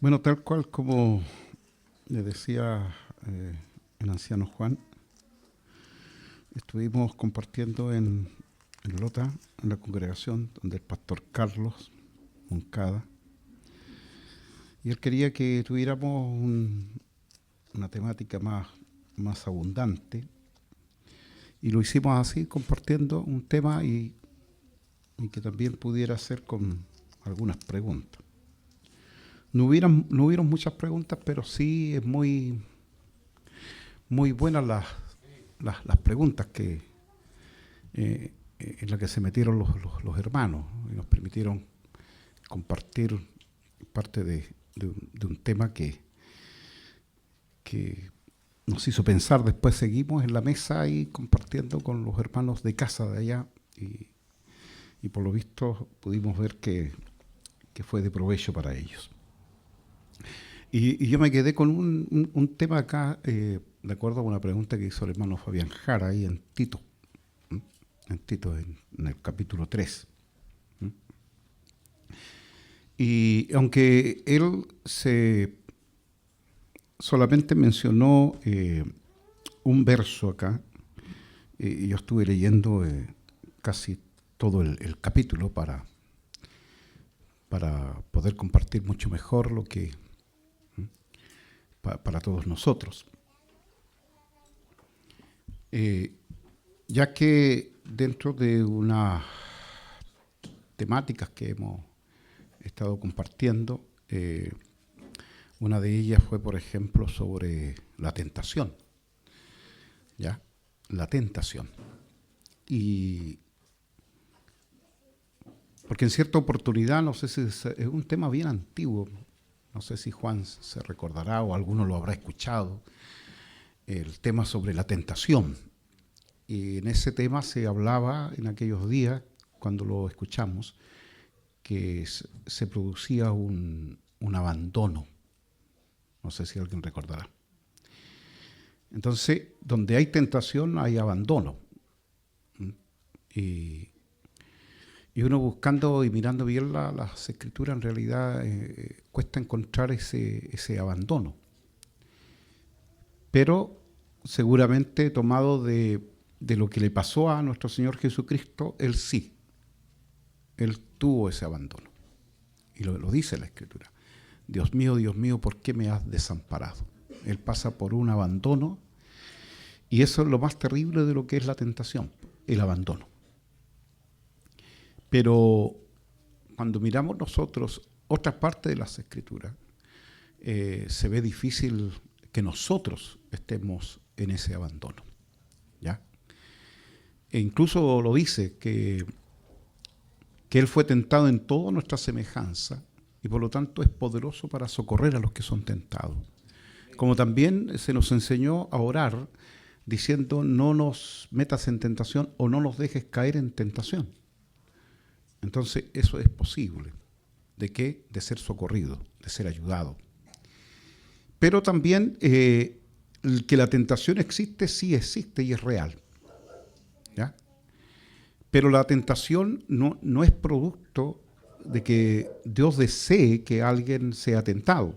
Bueno, tal cual como le decía el anciano Juan, estuvimos compartiendo en Lota, en la congregación donde el pastor Carlos Moncada, y él quería que tuviéramos una temática más abundante, y lo hicimos así, compartiendo un tema y que también pudiera ser con algunas preguntas. No hubieron muchas preguntas, pero sí es muy buenas las preguntas que en las que se metieron los hermanos y nos permitieron compartir parte de un tema que nos hizo pensar. Después seguimos en la mesa y compartiendo con los hermanos de casa de allá y por lo visto pudimos ver que fue de provecho para ellos. Y yo me quedé con un tema acá, de acuerdo a una pregunta que hizo el hermano Fabián Jara ahí en Tito, en el capítulo 3. Y aunque él solamente mencionó un verso acá, y yo estuve leyendo casi todo el capítulo para poder compartir mucho mejor lo que para todos nosotros. Ya que dentro de unas temáticas que hemos estado compartiendo, una de ellas fue, por ejemplo, sobre la tentación. ¿Ya? La tentación. Y porque en cierta oportunidad, no sé si es un tema bien antiguo, no sé si Juan se recordará o alguno lo habrá escuchado, el tema sobre la tentación. Y en ese tema se hablaba en aquellos días, cuando lo escuchamos, que se producía un abandono. No sé si alguien recordará. Entonces, donde hay tentación hay abandono. Y uno buscando y mirando bien las escrituras, en realidad cuesta encontrar ese abandono. Pero seguramente tomado de lo que le pasó a nuestro Señor Jesucristo, Él sí. Él tuvo ese abandono. Y lo dice la Escritura. Dios mío, ¿por qué me has desamparado? Él pasa por un abandono y eso es lo más terrible de lo que es la tentación, el abandono. Pero cuando miramos nosotros otras partes de las Escrituras, se ve difícil que nosotros estemos en ese abandono. ¿Ya? E incluso lo dice que Él fue tentado en toda nuestra semejanza y por lo tanto es poderoso para socorrer a los que son tentados. Como también se nos enseñó a orar diciendo no nos metas en tentación o no nos dejes caer en tentación. Entonces eso es posible. ¿De qué? De ser socorrido, de ser ayudado. Pero también que la tentación existe, sí existe y es real. ¿Ya? Pero la tentación no es producto de que Dios desee que alguien sea tentado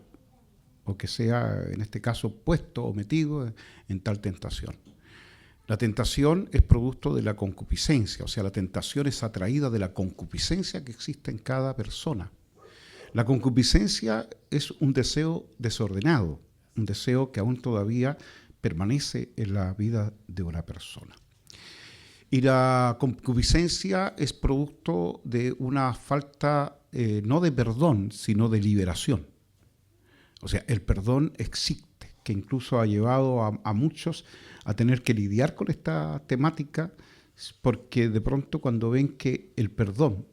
o que sea, en este caso, puesto o metido en tal tentación. La tentación es producto de la concupiscencia, o sea, la tentación es atraída de la concupiscencia que existe en cada persona. La concupiscencia es un deseo desordenado, un deseo que aún todavía permanece en la vida de una persona. Y la concupiscencia es producto de una falta no de perdón, sino de liberación. O sea, el perdón existe, que incluso ha llevado a muchos a tener que lidiar con esta temática, porque de pronto cuando ven que el perdón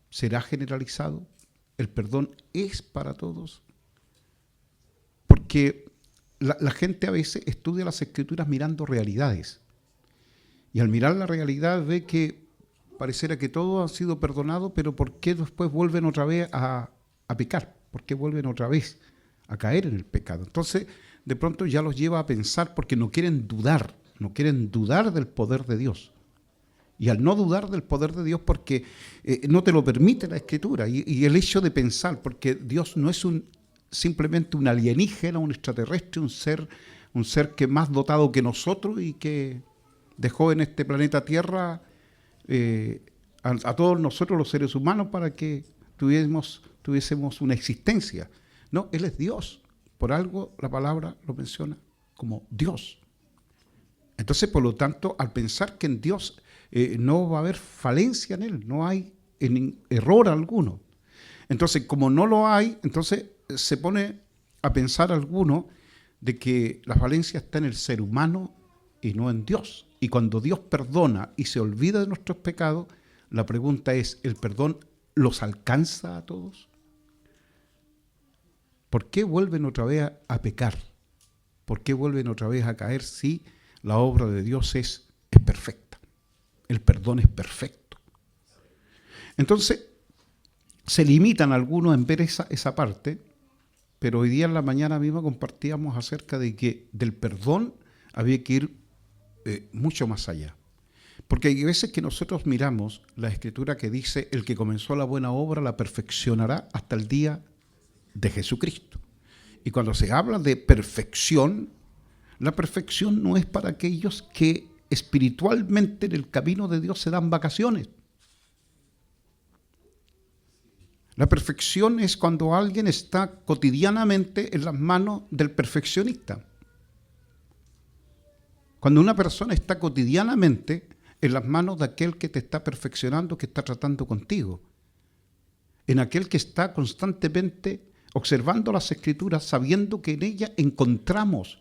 será generalizado, el perdón es para todos, porque la gente a veces estudia las Escrituras mirando realidades, y al mirar la realidad ve que pareciera que todos han sido perdonados, pero ¿por qué después vuelven otra vez a pecar? ¿Por qué vuelven otra vez a caer en el pecado? Entonces, de pronto ya los lleva a pensar porque no quieren dudar del poder de Dios. Y al no dudar del poder de Dios porque no te lo permite la Escritura, y el hecho de pensar, porque Dios no es un simplemente un alienígena, un extraterrestre, un ser que más dotado que nosotros y que dejó en este planeta Tierra a todos nosotros los seres humanos para que tuviésemos una existencia. No, Él es Dios. Por algo la palabra lo menciona como Dios. Entonces, por lo tanto, al pensar que en Dios no va a haber falencia en Él, no hay error alguno. Entonces, como no lo hay, entonces se pone a pensar alguno de que la falencia está en el ser humano y no en Dios. Y cuando Dios perdona y se olvida de nuestros pecados, la pregunta es, ¿el perdón los alcanza a todos? ¿Por qué vuelven otra vez a pecar? ¿Por qué vuelven otra vez a caer si la obra de Dios es perfecta? El perdón es perfecto. Entonces, se limitan algunos en ver esa parte, pero hoy día en la mañana misma compartíamos acerca de que del perdón había que ir mucho más allá. Porque hay veces que nosotros miramos la escritura que dice, el que comenzó la buena obra la perfeccionará hasta el día de Jesucristo. Y cuando se habla de perfección, la perfección no es para aquellos que espiritualmente en el camino de Dios se dan vacaciones. La perfección es cuando alguien está cotidianamente en las manos del perfeccionista. Cuando una persona está cotidianamente en las manos de aquel que te está perfeccionando, que está tratando contigo. En aquel que está constantemente observando las Escrituras, sabiendo que en ellas encontramos,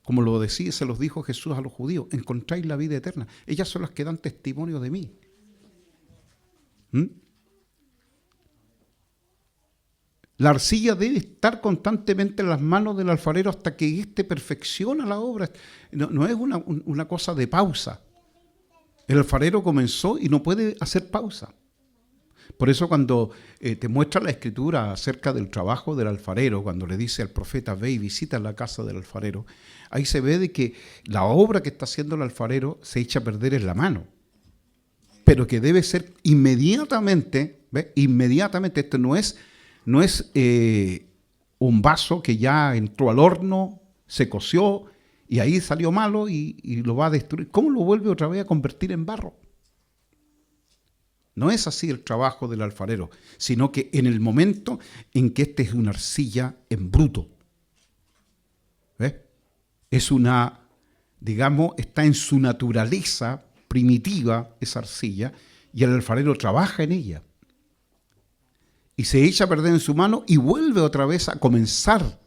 como lo decía, se los dijo Jesús a los judíos, encontráis la vida eterna. Ellas son las que dan testimonio de mí. La arcilla debe estar constantemente en las manos del alfarero hasta que éste perfecciona la obra. No es una cosa de pausa. El alfarero comenzó y no puede hacer pausa. Por eso cuando te muestra la Escritura acerca del trabajo del alfarero, cuando le dice al profeta, ve y visita la casa del alfarero, ahí se ve de que la obra que está haciendo el alfarero se echa a perder en la mano. Pero que debe ser inmediatamente, ¿ve? Inmediatamente, esto no es un vaso que ya entró al horno, se coció y ahí salió malo y lo va a destruir. ¿Cómo lo vuelve otra vez a convertir en barro? No es así el trabajo del alfarero, sino que en el momento en que este es una arcilla en bruto. ¿Ves? Es una, digamos, está en su naturaleza primitiva esa arcilla y el alfarero trabaja en ella. Y se echa a perder en su mano y vuelve otra vez a comenzar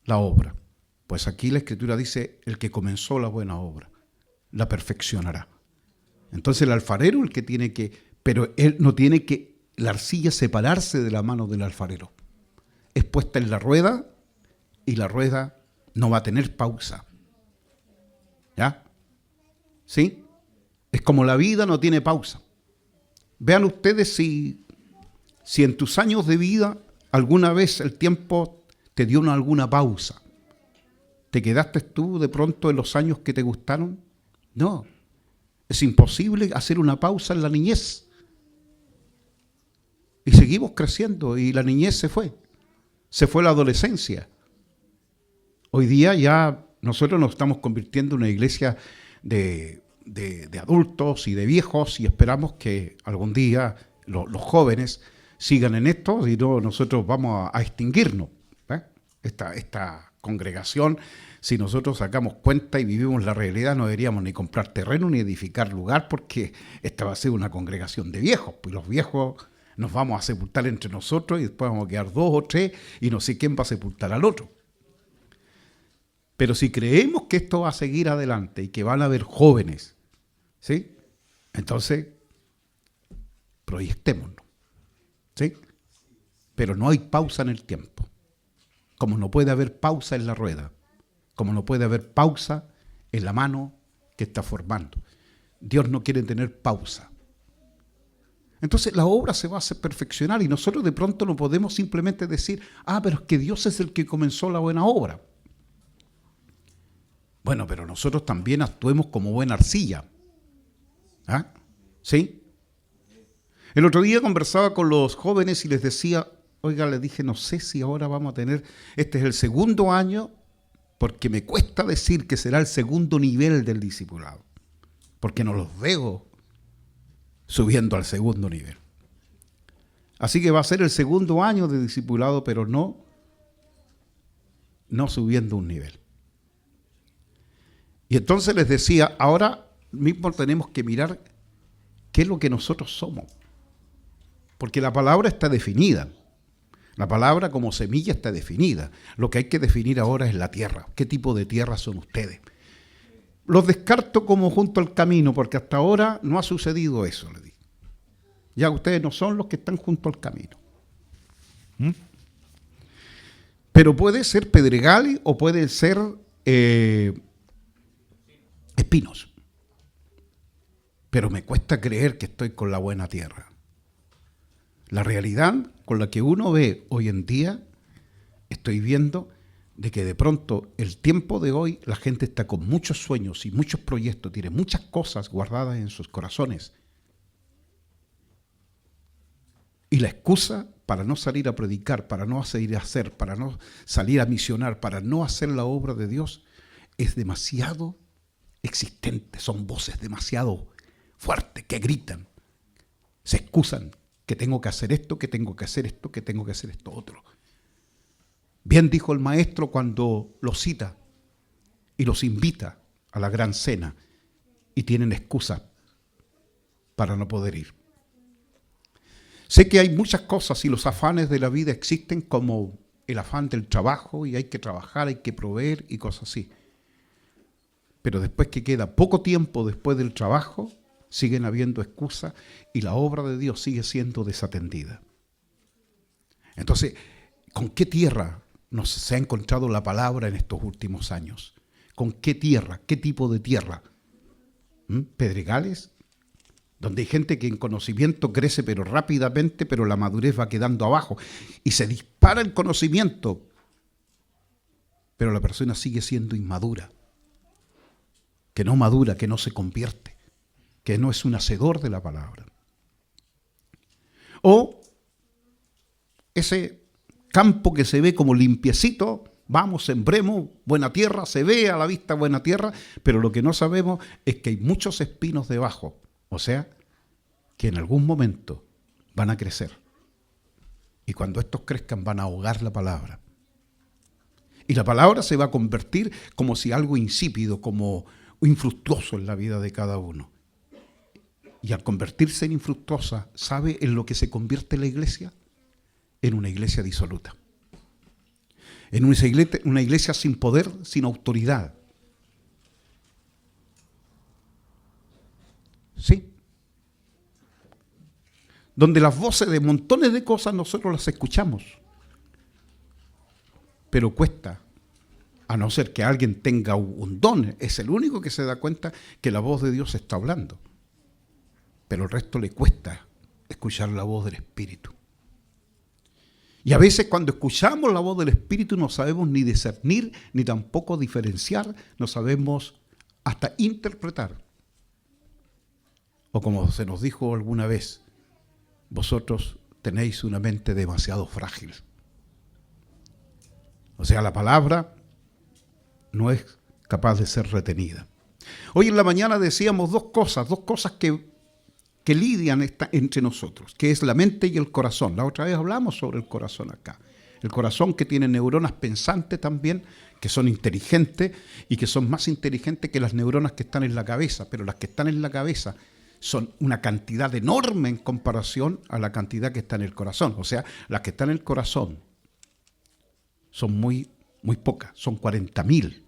la obra. Pues aquí la Escritura dice, el que comenzó la buena obra, la perfeccionará. Entonces el alfarero el que tiene que, pero él no tiene que, la arcilla separarse de la mano del alfarero. Es puesta en la rueda y la rueda no va a tener pausa. ¿Ya? ¿Sí? Es como la vida no tiene pausa. Vean ustedes si en tus años de vida alguna vez el tiempo te dio alguna pausa. ¿Te quedaste tú de pronto en los años que te gustaron? No. Es imposible hacer una pausa en la niñez. Y seguimos creciendo y la niñez se fue. Se fue la adolescencia. Hoy día ya nosotros nos estamos convirtiendo en una iglesia de adultos y de viejos y esperamos que algún día los jóvenes sigan en esto y no nosotros vamos a extinguirnos. Esta congregación, si nosotros sacamos cuenta y vivimos la realidad, no deberíamos ni comprar terreno ni edificar lugar porque esta va a ser una congregación de viejos. Pues los viejos nos vamos a sepultar entre nosotros y después vamos a quedar 2 o 3 y no sé quién va a sepultar al otro. Pero si creemos que esto va a seguir adelante y que van a haber jóvenes, ¿sí? Entonces, proyectémonos. ¿Sí? Pero no hay pausa en el tiempo. Como no puede haber pausa en la rueda. Como no puede haber pausa en la mano que está formando. Dios no quiere tener pausa. Entonces la obra se va a hacer perfeccionar y nosotros de pronto no podemos simplemente decir, pero es que Dios es el que comenzó la buena obra. Bueno, pero nosotros también actuemos como buena arcilla. ¿Sí? El otro día conversaba con los jóvenes y les decía, oiga, le dije, no sé si ahora vamos a tener, este es el segundo año, porque me cuesta decir que será el segundo nivel del discipulado, porque no los veo subiendo al segundo nivel. Así que va a ser el segundo año de discipulado, pero no subiendo un nivel. Y entonces les decía, ahora mismo tenemos que mirar qué es lo que nosotros somos. Porque la palabra está definida. La palabra como semilla está definida. Lo que hay que definir ahora es la tierra. ¿Qué tipo de tierra son ustedes? Los descarto como junto al camino, porque hasta ahora no ha sucedido eso, le digo. Ya ustedes no son los que están junto al camino. Pero puede ser pedregales o puede ser espinos. Pero me cuesta creer que estoy con la buena tierra. La realidad con la que uno ve hoy en día, estoy viendo de que de pronto el tiempo de hoy la gente está con muchos sueños y muchos proyectos, tiene muchas cosas guardadas en sus corazones. Y la excusa para no salir a predicar, para no salir a hacer, para no salir a misionar, para no hacer la obra de Dios, es demasiado existente. Son voces demasiado fuertes que gritan, se excusan, que tengo que hacer esto, que tengo que hacer esto, que tengo que hacer esto otro. Bien dijo el maestro cuando los cita y los invita a la gran cena y tienen excusa para no poder ir. Sé que hay muchas cosas y los afanes de la vida existen, como el afán del trabajo, y hay que trabajar, hay que proveer y cosas así. Pero después que queda poco tiempo después del trabajo, siguen habiendo excusas y la obra de Dios sigue siendo desatendida. Entonces, ¿con qué tierra se ha encontrado la palabra en estos últimos años? ¿Con qué tierra? ¿Qué tipo de tierra? ¿Pedregales? Donde hay gente que en conocimiento crece pero rápidamente, pero la madurez va quedando abajo y se dispara el conocimiento, pero la persona sigue siendo inmadura, que no madura, que no se convierte, que no es un hacedor de la palabra. O ese campo que se ve como limpiecito, vamos, sembremos, buena tierra, se ve a la vista buena tierra, pero lo que no sabemos es que hay muchos espinos debajo, o sea, que en algún momento van a crecer. Y cuando estos crezcan van a ahogar la palabra. Y la palabra se va a convertir como si algo insípido, como infructuoso en la vida de cada uno. Y al convertirse en infructuosa, ¿sabe en lo que se convierte la iglesia? En una iglesia disoluta. En una iglesia sin poder, sin autoridad. ¿Sí? Donde las voces de montones de cosas nosotros las escuchamos. Pero cuesta, a no ser que alguien tenga un don, es el único que se da cuenta que la voz de Dios está hablando. Pero el resto le cuesta escuchar la voz del Espíritu. Y a veces cuando escuchamos la voz del Espíritu no sabemos ni discernir, ni tampoco diferenciar, no sabemos hasta interpretar. O como se nos dijo alguna vez, vosotros tenéis una mente demasiado frágil. O sea, la palabra no es capaz de ser retenida. Hoy en la mañana decíamos dos cosas que lidian entre nosotros, que es la mente y el corazón. La otra vez hablamos sobre el corazón acá. El corazón que tiene neuronas pensantes también, que son inteligentes y que son más inteligentes que las neuronas que están en la cabeza, pero las que están en la cabeza son una cantidad enorme en comparación a la cantidad que está en el corazón. O sea, las que están en el corazón son muy pocas, son 40.000.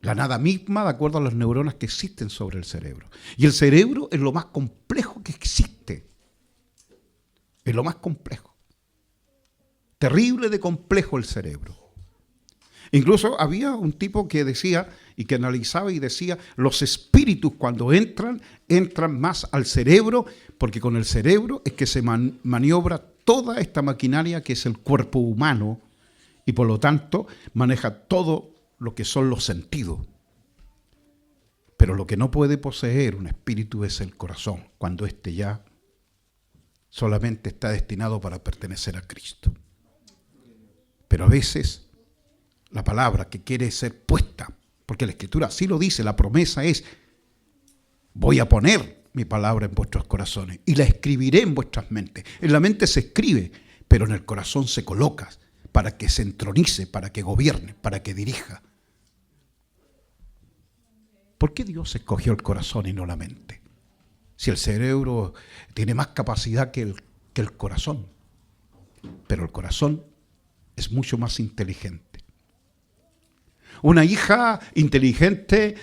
La nada misma, de acuerdo a las neuronas que existen sobre el cerebro. Y el cerebro es lo más complejo que existe. Es lo más complejo. Terrible de complejo el cerebro. Incluso había un tipo que decía y que analizaba y decía, los espíritus cuando entran más al cerebro, porque con el cerebro es que se maniobra toda esta maquinaria que es el cuerpo humano y por lo tanto maneja todo lo que son los sentidos. Pero lo que no puede poseer un espíritu es el corazón, cuando éste ya solamente está destinado para pertenecer a Cristo. Pero a veces la palabra que quiere ser puesta, porque la Escritura así lo dice, la promesa es: voy a poner mi palabra en vuestros corazones y la escribiré en vuestras mentes. En la mente se escribe, pero en el corazón se coloca para que se entronice, para que gobierne, para que dirija. ¿Por qué Dios escogió el corazón y no la mente? Si el cerebro tiene más capacidad que el corazón, pero el corazón es mucho más inteligente. Una hija inteligente,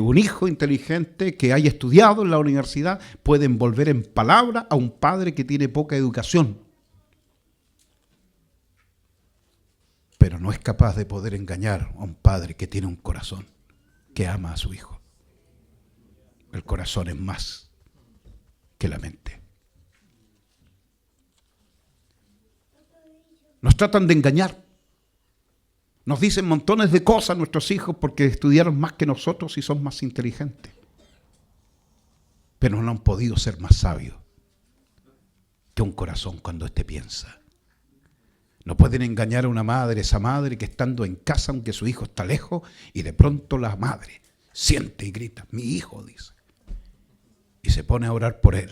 un hijo inteligente que haya estudiado en la universidad puede envolver en palabra a un padre que tiene poca educación, pero no es capaz de poder engañar a un padre que tiene un corazón que ama a su hijo. El corazón es más que la mente. Nos tratan de engañar. Nos dicen montones de cosas nuestros hijos porque estudiaron más que nosotros y son más inteligentes. Pero no han podido ser más sabios que un corazón cuando éste piensa. No pueden engañar a una madre, esa madre que estando en casa, aunque su hijo está lejos, y de pronto la madre siente y grita: mi hijo, dice, y se pone a orar por él.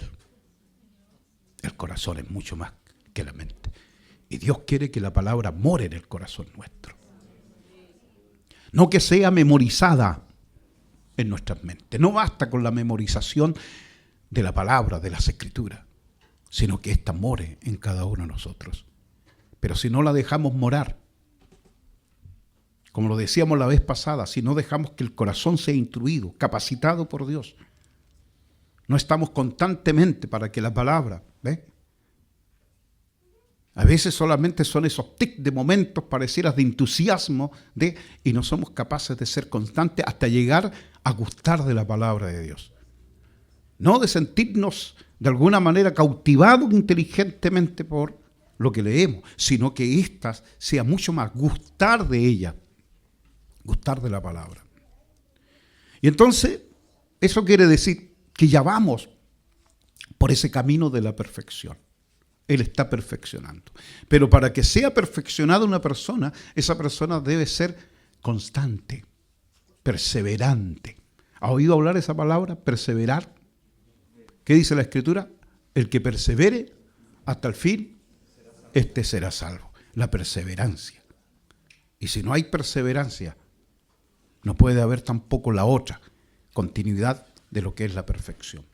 El corazón es mucho más que la mente. Y Dios quiere que la palabra more en el corazón nuestro. No que sea memorizada en nuestras mentes. No basta con la memorización de la palabra, de las Escrituras, sino que ésta more en cada uno de nosotros. Pero si no la dejamos morar, como lo decíamos la vez pasada, si no dejamos que el corazón sea instruido, capacitado por Dios, no estamos constantemente para que la palabra, ¿ves? A veces solamente son esos tics de momentos parecieras de entusiasmo y no somos capaces de ser constantes hasta llegar a gustar de la palabra de Dios. No de sentirnos de alguna manera cautivados inteligentemente por lo que leemos, sino que ésta sea mucho más gustar de ella, gustar de la palabra. Y entonces, eso quiere decir que ya vamos por ese camino de la perfección. Él está perfeccionando. Pero para que sea perfeccionada una persona, esa persona debe ser constante, perseverante. ¿Ha oído hablar esa palabra, perseverar? ¿Qué dice la Escritura? El que persevere hasta el fin, este será salvo. La perseverancia. Y si no hay perseverancia, no puede haber tampoco la otra continuidad de lo que es la perfección.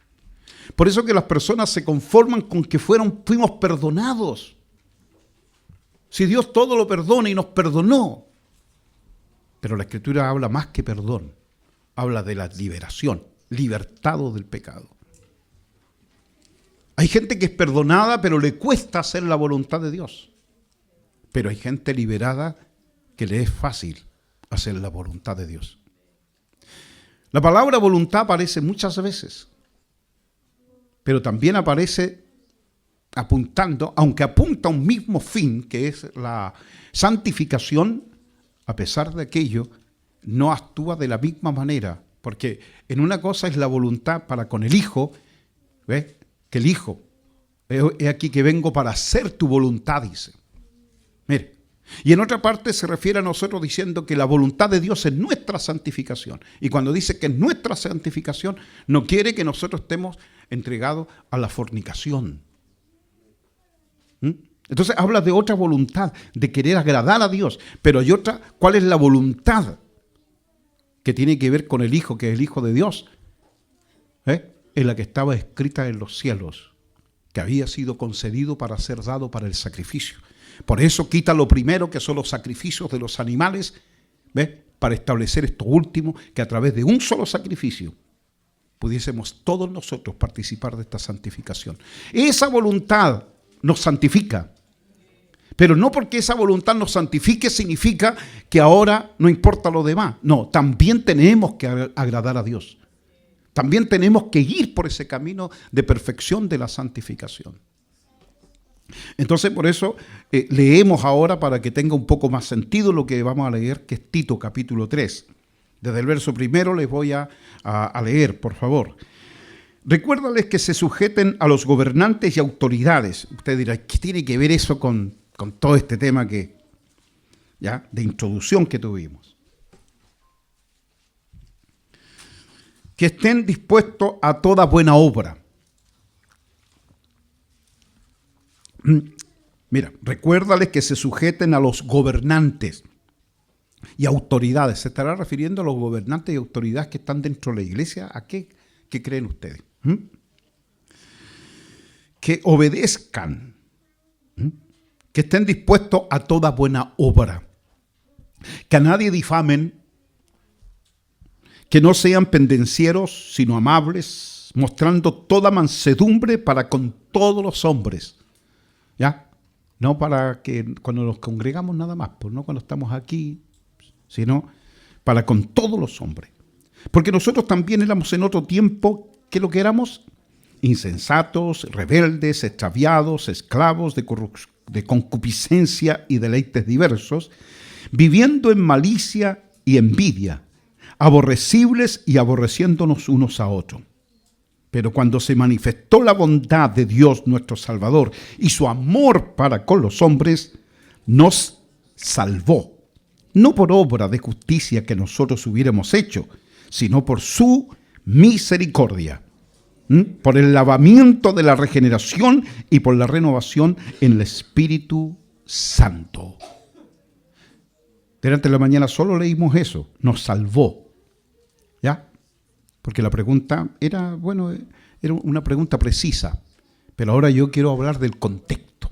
Por eso que las personas se conforman con que fuimos perdonados. Si Dios todo lo perdona y nos perdonó. Pero la Escritura habla más que perdón. Habla de la liberación, libertado del pecado. Hay gente que es perdonada, pero le cuesta hacer la voluntad de Dios. Pero hay gente liberada que le es fácil hacer la voluntad de Dios. La palabra voluntad aparece muchas veces, pero también aparece apuntando, aunque apunta a un mismo fin, que es la santificación, a pesar de aquello, no actúa de la misma manera, porque en una cosa es la voluntad para con el Hijo, ¿ves? Que el Hijo, he aquí que vengo para hacer tu voluntad, dice. Mire, y en otra parte se refiere a nosotros diciendo que la voluntad de Dios es nuestra santificación. Y cuando dice que es nuestra santificación, no quiere que nosotros estemos entregados a la fornicación. Entonces habla de otra voluntad, de querer agradar a Dios. Pero hay otra, ¿cuál es la voluntad? Que tiene que ver con el Hijo, que es el Hijo de Dios. Es la que estaba escrita en los cielos, que había sido concedido para ser dado para el sacrificio. Por eso quita lo primero, que son los sacrificios de los animales, ¿ves? Para establecer esto último, que a través de un solo sacrificio pudiésemos todos nosotros participar de esta santificación. Esa voluntad nos santifica, pero no porque esa voluntad nos santifique significa que ahora no importa lo demás. No, también tenemos que agradar a Dios. También tenemos que ir por ese camino de perfección de la santificación. Entonces, por eso leemos ahora, para que tenga un poco más sentido lo que vamos a leer, que es Tito capítulo 3. Desde el verso primero les voy a leer, por favor. Recuérdales que se sujeten a los gobernantes y autoridades. Usted dirá, ¿qué tiene que ver eso con todo este tema ¿ya? De introducción que tuvimos? Que estén dispuestos a toda buena obra. Mira, recuérdales que se sujeten a los gobernantes y autoridades. ¿Se estará refiriendo a los gobernantes y autoridades que están dentro de la iglesia? ¿A qué creen ustedes? Que obedezcan, que estén dispuestos a toda buena obra, que a nadie difamen, que no sean pendencieros, sino amables, mostrando toda mansedumbre para con todos los hombres. ¿Ya? No para que cuando nos congregamos nada más, pues no cuando estamos aquí, sino para con todos los hombres. Porque nosotros también éramos en otro tiempo, que lo que éramos, insensatos, rebeldes, extraviados, esclavos de concupiscencia y deleites diversos, viviendo en malicia y envidia, aborrecibles y aborreciéndonos unos a otros. Pero cuando se manifestó la bondad de Dios nuestro Salvador y su amor para con los hombres, nos salvó, no por obra de justicia que nosotros hubiéramos hecho, sino por su misericordia, por el lavamiento de la regeneración y por la renovación en el Espíritu Santo. Delante de la mañana solo leímos eso, nos salvó, ¿ya? Porque la pregunta era una pregunta precisa, pero ahora yo quiero hablar del contexto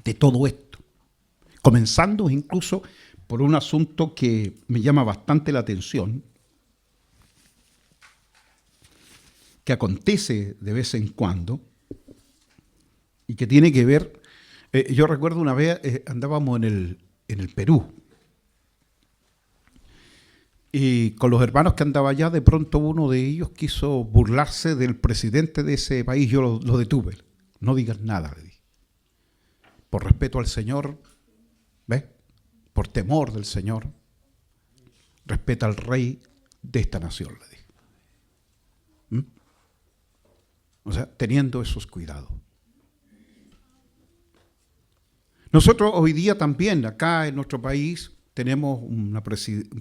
de todo esto, comenzando incluso por un asunto que me llama bastante la atención, que acontece de vez en cuando y que tiene que ver, yo recuerdo una vez andábamos en el Perú, y con los hermanos que andaba allá, de pronto uno de ellos quiso burlarse del presidente de ese país. Yo lo detuve. No digas nada, le dije. Por respeto al Señor, ¿ves? Por temor del Señor, respeta al rey de esta nación, le dije. O sea, teniendo esos cuidados. Nosotros hoy día también, acá en nuestro país, tenemos un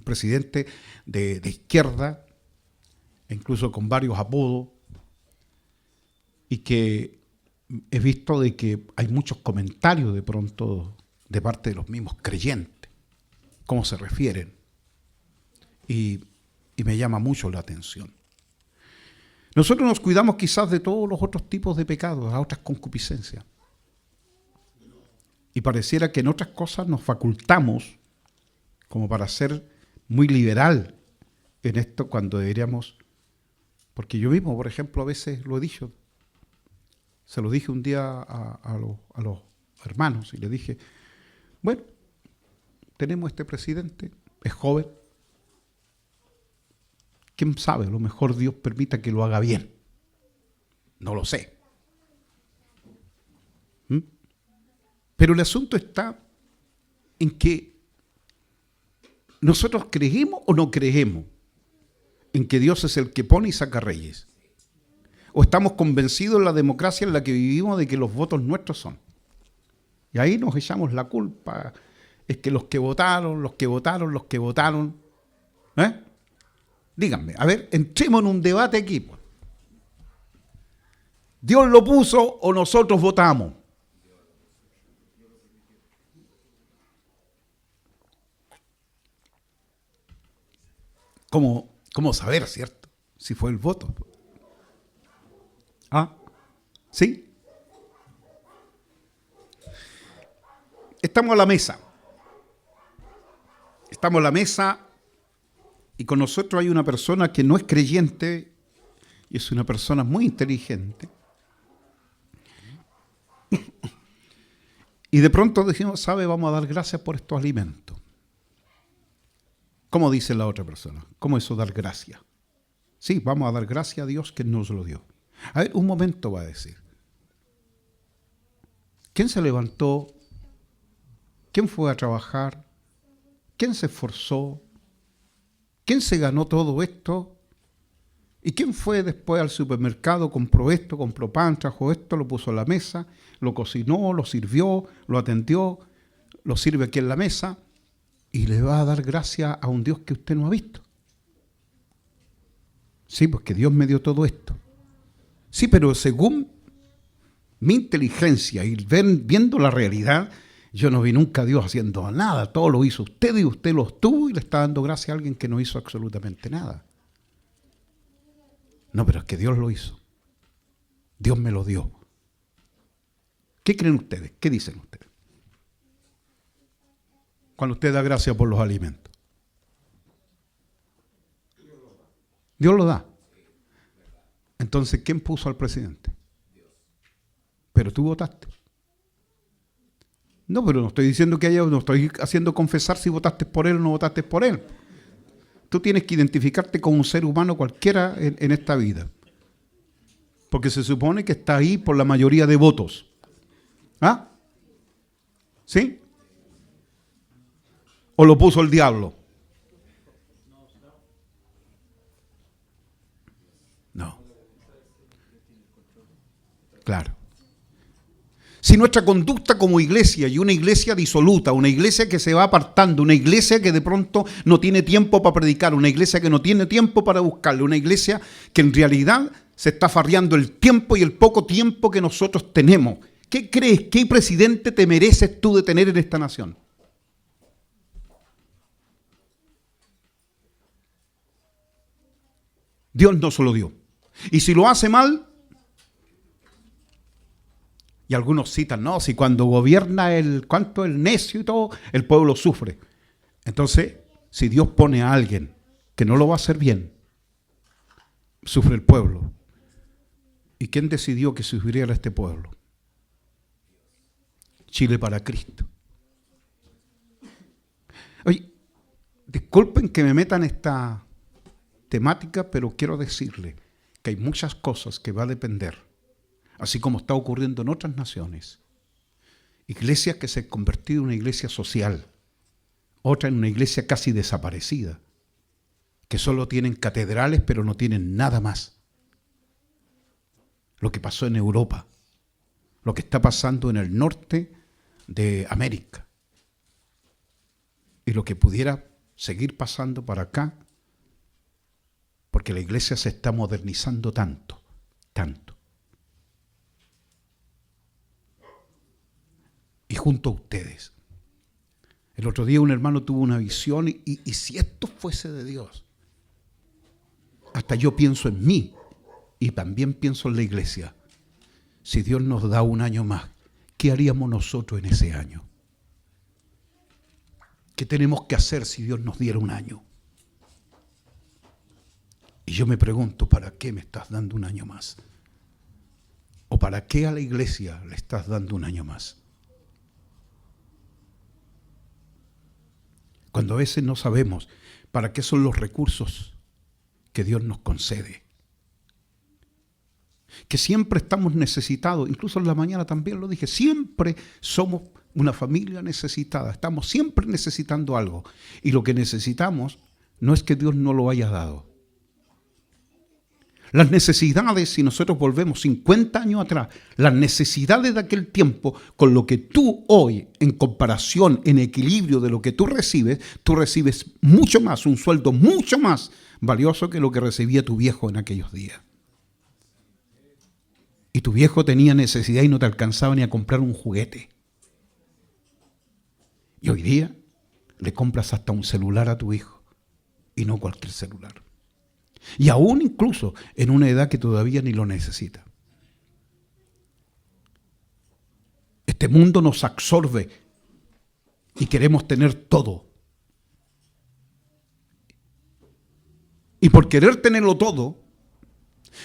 presidente de izquierda, incluso con varios apodos, y que he visto de que hay muchos comentarios de pronto de parte de los mismos creyentes, cómo se refieren, y me llama mucho la atención. Nosotros nos cuidamos quizás de todos los otros tipos de pecados, a otras concupiscencias, y pareciera que en otras cosas nos facultamos como para ser muy liberal en esto cuando deberíamos, porque yo mismo, por ejemplo, a veces lo he dicho, se lo dije un día a los hermanos y le dije, bueno, tenemos este presidente, es joven, quién sabe, a lo mejor Dios permita que lo haga bien, no lo sé. Pero el asunto está en que nosotros creemos o no creemos en que Dios es el que pone y saca reyes. O estamos convencidos en la democracia en la que vivimos de que los votos nuestros son. Y ahí nos echamos la culpa. Es que los que votaron. Díganme, a ver, entremos en un debate aquí. ¿Dios lo puso o nosotros votamos? ¿Cómo saber, cierto? Si fue el voto. ¿Ah? ¿Sí? Estamos a la mesa. Estamos a la mesa y con nosotros hay una persona que no es creyente y es una persona muy inteligente. Y de pronto decimos, ¿sabe? Vamos a dar gracias por estos alimentos. ¿Cómo dice la otra persona? ¿Cómo eso dar gracias? Sí, vamos a dar gracias a Dios que nos lo dio. A ver, un momento va a decir. ¿Quién se levantó? ¿Quién fue a trabajar? ¿Quién se esforzó? ¿Quién se ganó todo esto? ¿Y quién fue después al supermercado, compró esto, compró pan, trajo esto, lo puso en la mesa, lo cocinó, lo sirvió, lo atendió, lo sirve aquí en la mesa y le va a dar gracias a un Dios que usted no ha visto? Sí, pues que Dios me dio todo esto. Sí, pero según mi inteligencia y viendo la realidad, yo no vi nunca a Dios haciendo nada. Todo lo hizo usted y usted lo tuvo y le está dando gracias a alguien que no hizo absolutamente nada. No, pero es que Dios lo hizo. Dios me lo dio. ¿Qué creen ustedes? ¿Qué dicen ustedes? Cuando usted da gracias por los alimentos. Dios lo da. Entonces, ¿quién puso al presidente? Pero tú votaste. No, pero no estoy diciendo que no estoy haciendo confesar si votaste por él o no votaste por él. Tú tienes que identificarte con un ser humano cualquiera en esta vida. Porque se supone que está ahí por la mayoría de votos. ¿Ah? ¿Sí? ¿O lo puso el diablo? No. Claro. Si nuestra conducta como iglesia, y una iglesia disoluta, una iglesia que se va apartando, una iglesia que de pronto no tiene tiempo para predicar, una iglesia que no tiene tiempo para buscarle, una iglesia que en realidad se está farreando el tiempo y el poco tiempo que nosotros tenemos. ¿Qué crees? ¿Qué presidente te mereces tú de tener en esta nación? Dios no se lo dio. Y si lo hace mal, y algunos citan, no, si cuando gobierna el necio y todo, el pueblo sufre. Entonces, si Dios pone a alguien que no lo va a hacer bien, sufre el pueblo. ¿Y quién decidió que sufriera este pueblo? Chile para Cristo. Oye, disculpen que me metan esta temática, pero quiero decirle que hay muchas cosas que va a depender, así como está ocurriendo en otras naciones. Iglesias que se han convertido en una iglesia social, otra en una iglesia casi desaparecida, que solo tienen catedrales pero no tienen nada más. Lo que pasó en Europa, lo que está pasando en el norte de América y lo que pudiera seguir pasando para acá, porque la iglesia se está modernizando tanto, tanto. Y junto a ustedes. El otro día un hermano tuvo una visión y si esto fuese de Dios, hasta yo pienso en mí y también pienso en la iglesia. Si Dios nos da un año más, ¿qué haríamos nosotros en ese año? ¿Qué tenemos que hacer si Dios nos diera un año? Y yo me pregunto, ¿para qué me estás dando un año más? ¿O para qué a la iglesia le estás dando un año más? Cuando a veces no sabemos para qué son los recursos que Dios nos concede. Que siempre estamos necesitados, incluso en la mañana también lo dije, siempre somos una familia necesitada, estamos siempre necesitando algo. Y lo que necesitamos no es que Dios no lo haya dado. Las necesidades, si nosotros volvemos 50 años atrás, las necesidades de aquel tiempo, con lo que tú hoy, en comparación, en equilibrio de lo que tú recibes mucho más, un sueldo mucho más valioso que lo que recibía tu viejo en aquellos días. Y tu viejo tenía necesidad y no te alcanzaba ni a comprar un juguete. Y hoy día le compras hasta un celular a tu hijo, y no cualquier celular. Y aún incluso en una edad que todavía ni lo necesita. Este mundo nos absorbe y queremos tener todo. Y por querer tenerlo todo,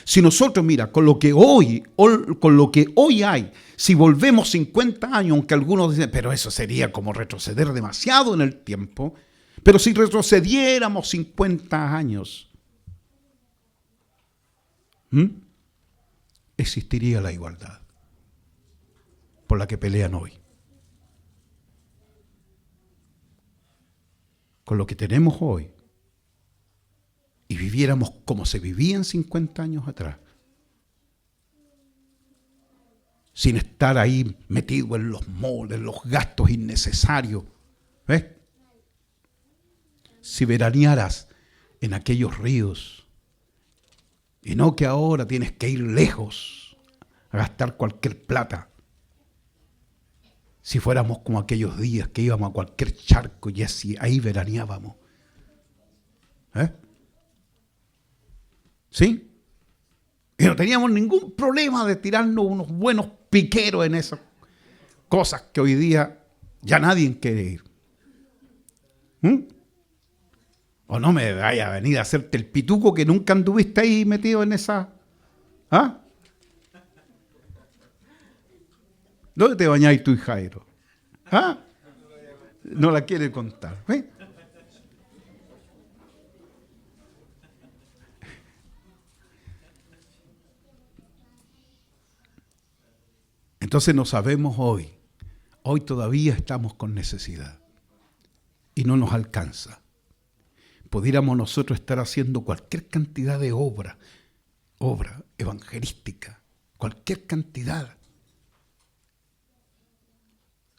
si nosotros, mira, con lo que hoy hay, si volvemos 50 años, aunque algunos dicen, pero eso sería como retroceder demasiado en el tiempo, pero si retrocediéramos 50 años, existiría la igualdad por la que pelean hoy. Con lo que tenemos hoy, y viviéramos como se vivían 50 años atrás, sin estar ahí metido en los moldes, los gastos innecesarios. ¿Ves? Si veranearas en aquellos ríos, y no que ahora tienes que ir lejos a gastar cualquier plata. Si fuéramos como aquellos días que íbamos a cualquier charco y así ahí veraneábamos. ¿Sí? Y no teníamos ningún problema de tirarnos unos buenos piqueros en esas cosas que hoy día ya nadie quiere ir. O no me vaya a venir a hacerte el pituco que nunca anduviste ahí metido en esa. ¿Ah? ¿Dónde te bañáis tú y Jairo? ¿Ah? No la quiere contar. ¿Ves? Entonces no sabemos hoy. Hoy todavía estamos con necesidad. Y no nos alcanza. Pudiéramos nosotros estar haciendo cualquier cantidad de obra evangelística, cualquier cantidad.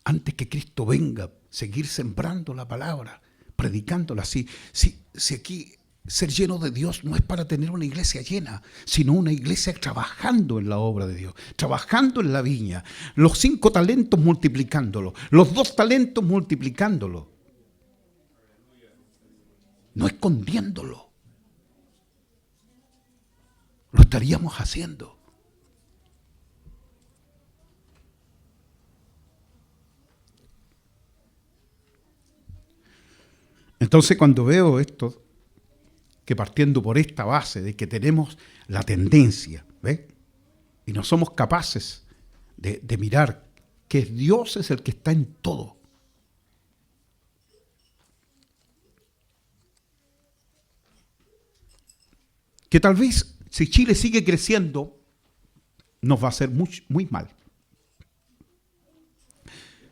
Antes que Cristo venga, seguir sembrando la palabra, predicándola. Si aquí ser lleno de Dios no es para tener una iglesia llena, sino una iglesia trabajando en la obra de Dios, trabajando en la viña, los 5 talentos multiplicándolo, los 2 talentos multiplicándolo, no escondiéndolo. Lo estaríamos haciendo. Entonces cuando veo esto, que partiendo por esta base de que tenemos la tendencia, ¿ves? Y no somos capaces de mirar que Dios es el que está en todo. Que tal vez si Chile sigue creciendo, nos va a hacer muy mal.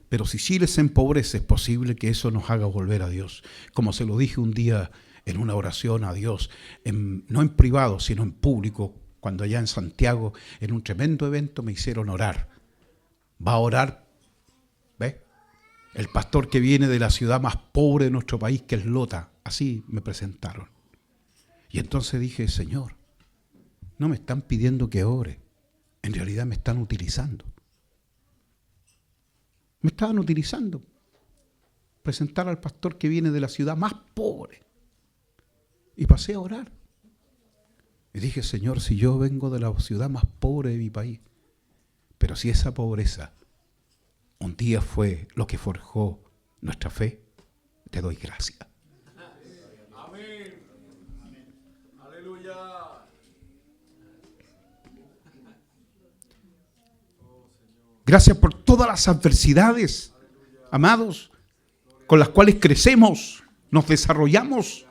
Pero si Chile se empobrece, es posible que eso nos haga volver a Dios. Como se lo dije un día en una oración a Dios, no en privado, sino en público, cuando allá en Santiago, en un tremendo evento, me hicieron orar. Va a orar, ¿ves? El pastor que viene de la ciudad más pobre de nuestro país, que es Lota. Así me presentaron. Y entonces dije, Señor, no me están pidiendo que ore. En realidad me están utilizando. Me estaban utilizando. Presentar al pastor que viene de la ciudad más pobre. Y pasé a orar. Y dije, Señor, si yo vengo de la ciudad más pobre de mi país, pero si esa pobreza un día fue lo que forjó nuestra fe, te doy gracias. Amén. Aleluya. Gracias por todas las adversidades, amados, con las cuales crecemos, nos desarrollamos.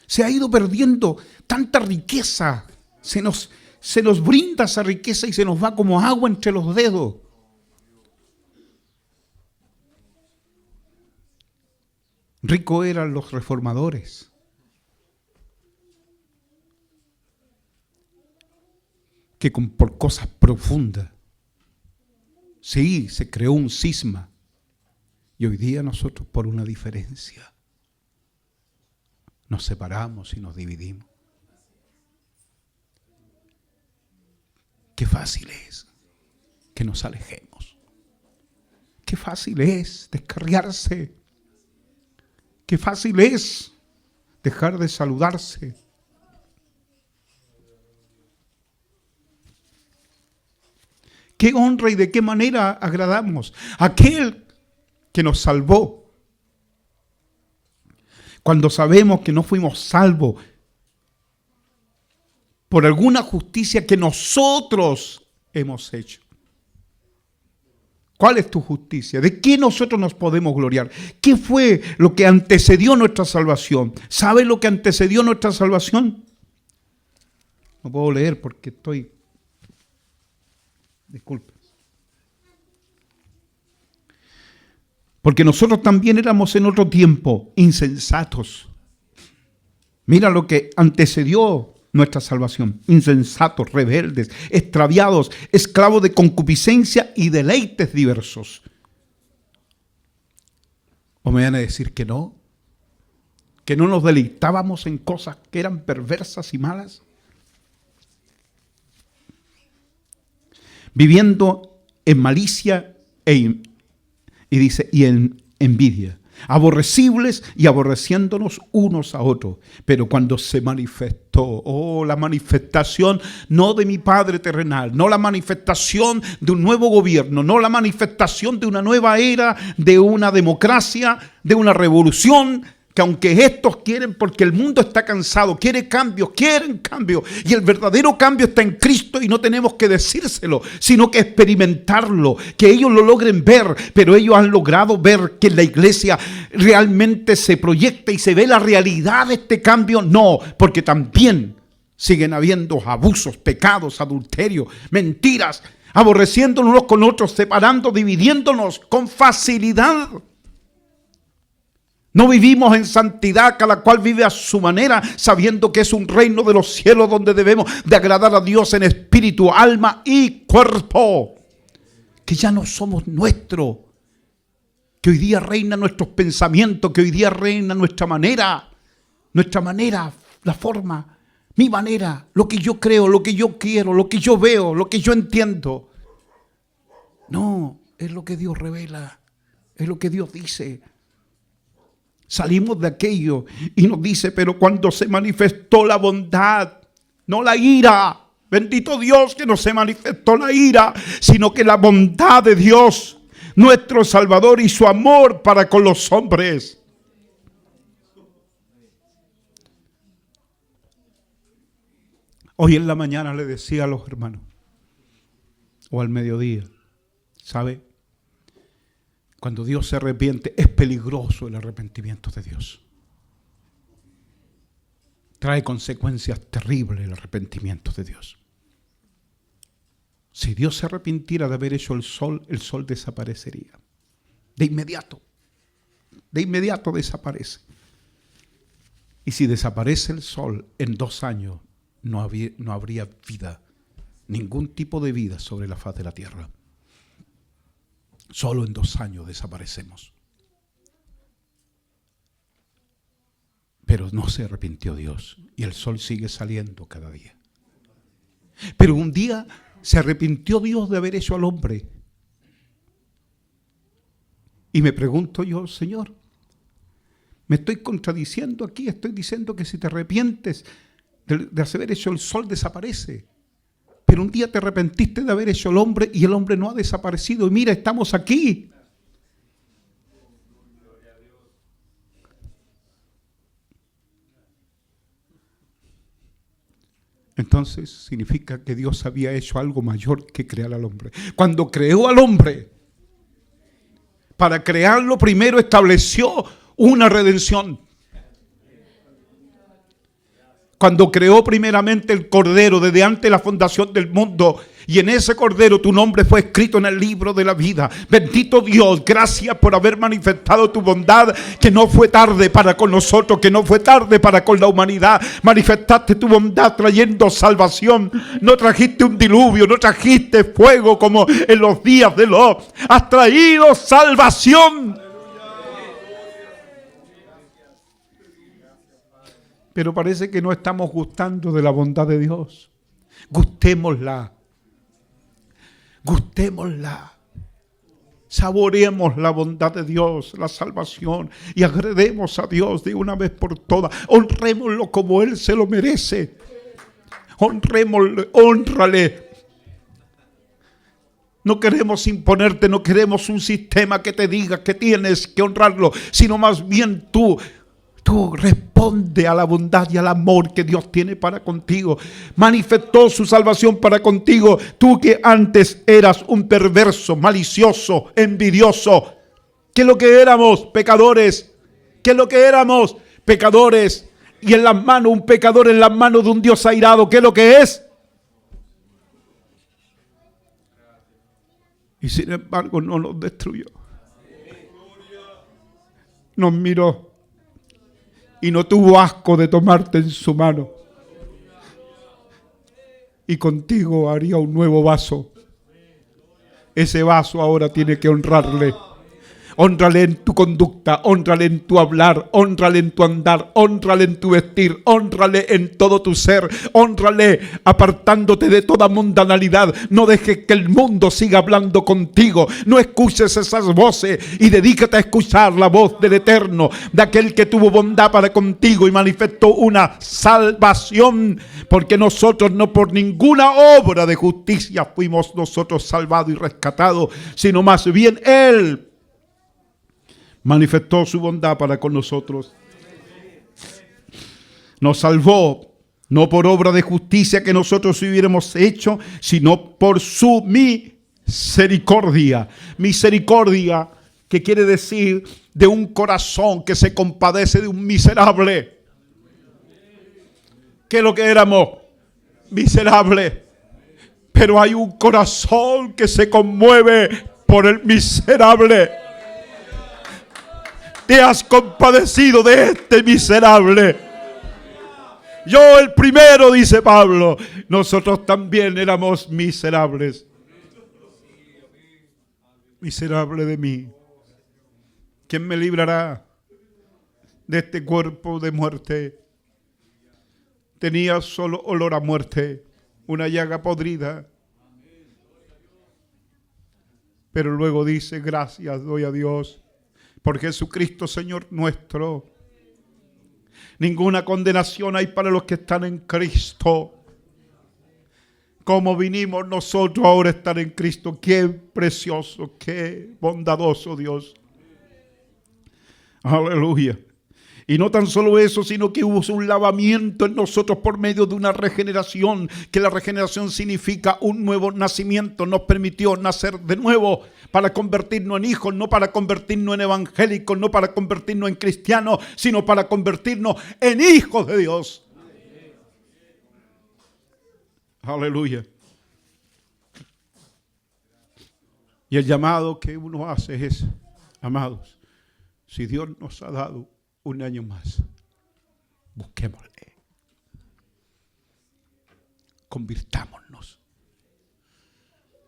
Se ha ido perdiendo tanta riqueza, se nos brinda esa riqueza y se nos va como agua entre los dedos. Ricos eran los reformadores. Que por cosas profundas, sí, se creó un cisma. Y hoy día nosotros por una diferencia nos separamos y nos dividimos. Qué fácil es que nos alejemos. Qué fácil es descarriarse. Qué fácil es dejar de saludarse. Qué honra y de qué manera agradamos a aquel que nos salvó. Cuando sabemos que no fuimos salvos por alguna justicia que nosotros hemos hecho. ¿Cuál es tu justicia? ¿De qué nosotros nos podemos gloriar? ¿Qué fue lo que antecedió nuestra salvación? ¿Sabes lo que antecedió nuestra salvación? No puedo leer porque estoy... Disculpe. Porque nosotros también éramos en otro tiempo insensatos. Mira lo que antecedió nuestra salvación. Insensatos, rebeldes, extraviados, esclavos de concupiscencia y deleites diversos. ¿O me van a decir que no? ¿Que no nos deleitábamos en cosas que eran perversas y malas? Viviendo en malicia y en envidia, aborrecibles y aborreciéndonos unos a otros. Pero cuando se manifestó, la manifestación no de mi Padre terrenal, no la manifestación de un nuevo gobierno, no la manifestación de una nueva era, de una democracia, de una revolución, que aunque estos quieren, porque el mundo está cansado, quieren cambio, y el verdadero cambio está en Cristo y no tenemos que decírselo, sino que experimentarlo, que ellos lo logren ver, pero ellos han logrado ver que en la iglesia realmente se proyecta y se ve la realidad de este cambio. No, porque también siguen habiendo abusos, pecados, adulterio, mentiras, aborreciéndonos unos con otros, separando, dividiéndonos con facilidad. No vivimos en santidad, cada cual vive a su manera, sabiendo que es un reino de los cielos donde debemos de agradar a Dios en espíritu, alma y cuerpo. Que ya no somos nuestros, que hoy día reina nuestros pensamientos, que hoy día reina nuestra manera, la forma, mi manera, lo que yo creo, lo que yo quiero, lo que yo veo, lo que yo entiendo. No, es lo que Dios revela, es lo que Dios dice. Salimos de aquello y nos dice, pero cuando se manifestó la bondad, no la ira, bendito Dios que no se manifestó la ira, sino que la bondad de Dios, nuestro Salvador, y su amor para con los hombres. Hoy en la mañana le decía a los hermanos, o al mediodía, ¿sabe? Cuando Dios se arrepiente, es peligroso el arrepentimiento de Dios. Trae consecuencias terribles el arrepentimiento de Dios. Si Dios se arrepintiera de haber hecho el sol desaparecería. De inmediato desaparece. Y si desaparece el sol en 2 años, no habría vida, ningún tipo de vida sobre la faz de la tierra. Solo en 2 años desaparecemos. Pero no se arrepintió Dios y el sol sigue saliendo cada día. Pero un día se arrepintió Dios de haber hecho al hombre. Y me pregunto yo, Señor, me estoy contradiciendo aquí, estoy diciendo que si te arrepientes de haber hecho el sol desaparece. Pero un día te arrepentiste de haber hecho el hombre y el hombre no ha desaparecido. Y mira, estamos aquí. Entonces significa que Dios había hecho algo mayor que crear al hombre. Cuando creó al hombre, para crearlo primero estableció una redención. Cuando creó primeramente el Cordero desde antes de la fundación del mundo, y en ese Cordero tu nombre fue escrito en el libro de la vida. Bendito Dios, gracias por haber manifestado tu bondad, que no fue tarde para con nosotros, que no fue tarde para con la humanidad. Manifestaste tu bondad trayendo salvación. No trajiste un diluvio, no trajiste fuego como en los días de Lot. Has traído salvación. Pero parece que no estamos gustando de la bondad de Dios. Gustémosla. Saboreemos la bondad de Dios, la salvación, y agrademos a Dios de una vez por todas. Honrémoslo como Él se lo merece. Honrémosle, honrale. No queremos imponerte, no queremos un sistema que te diga que tienes que honrarlo, sino más bien tú responde a la bondad y al amor que Dios tiene para contigo. Manifestó su salvación para contigo. Tú que antes eras un perverso, malicioso, envidioso. ¿Qué es lo que éramos? Pecadores. ¿Qué es lo que éramos? Pecadores. Y en las manos, un pecador en las manos de un Dios airado. ¿Qué es lo que es? Y sin embargo no nos destruyó. nos miró y no tuvo asco de tomarte en su mano. Y contigo haría un nuevo vaso. Ese vaso ahora tiene que honrarle. Hónrale en tu conducta, hónrale en tu hablar, hónrale en tu andar, hónrale en tu vestir, hónrale en todo tu ser, hónrale apartándote de toda mundanalidad. No dejes que el mundo siga hablando contigo. No escuches esas voces y dedícate a escuchar la voz del Eterno, de aquel que tuvo bondad para contigo y manifestó una salvación, porque nosotros no por ninguna obra de justicia fuimos nosotros salvados y rescatados, sino más bien Él manifestó su bondad para con nosotros. Nos salvó, no por obra de justicia que nosotros hubiéramos hecho, sino por su misericordia. Misericordia, que quiere decir de un corazón que se compadece de un miserable. ¿Qué es lo que éramos? Miserables. Pero hay un corazón que se conmueve por el miserable. Te has compadecido de este miserable. Yo el primero, dice Pablo. Nosotros también éramos miserables. Miserable de mí. ¿Quién me librará de este cuerpo de muerte? Tenía solo olor a muerte, una llaga podrida. Pero luego dice, gracias doy a Dios por Jesucristo Señor nuestro. Ninguna condenación hay para los que están en Cristo. Como vinimos nosotros ahora a estar en Cristo. Qué precioso, qué bondadoso Dios. Aleluya. Y no tan solo eso, sino que hubo un lavamiento en nosotros por medio de una regeneración, que la regeneración significa un nuevo nacimiento. Nos permitió nacer de nuevo para convertirnos en hijos, no para convertirnos en evangélicos, no para convertirnos en cristianos, sino para convertirnos en hijos de Dios. Aleluya. Y el llamado que uno hace es, amados, si Dios nos ha dado un año más, busquémosle. Convirtámonos.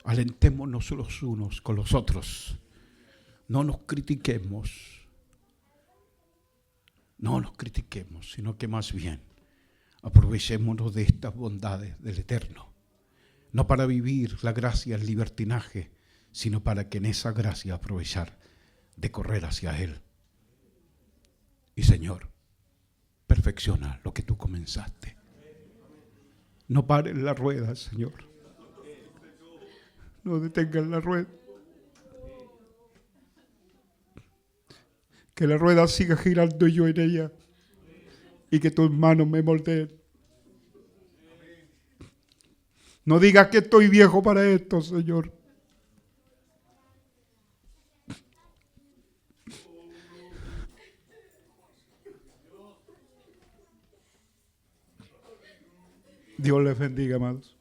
Alentémonos los unos con los otros. No nos critiquemos. No nos critiquemos, sino que más bien aprovechémonos de estas bondades del Eterno. No para vivir la gracia en libertinaje, sino para que en esa gracia aprovechar de correr hacia Él. Y Señor, perfecciona lo que tú comenzaste. No pares la rueda, Señor. No detengas la rueda. Que la rueda siga girando yo en ella. Y que tus manos me moldeen. No digas que estoy viejo para esto, Señor. Dios les bendiga, amados.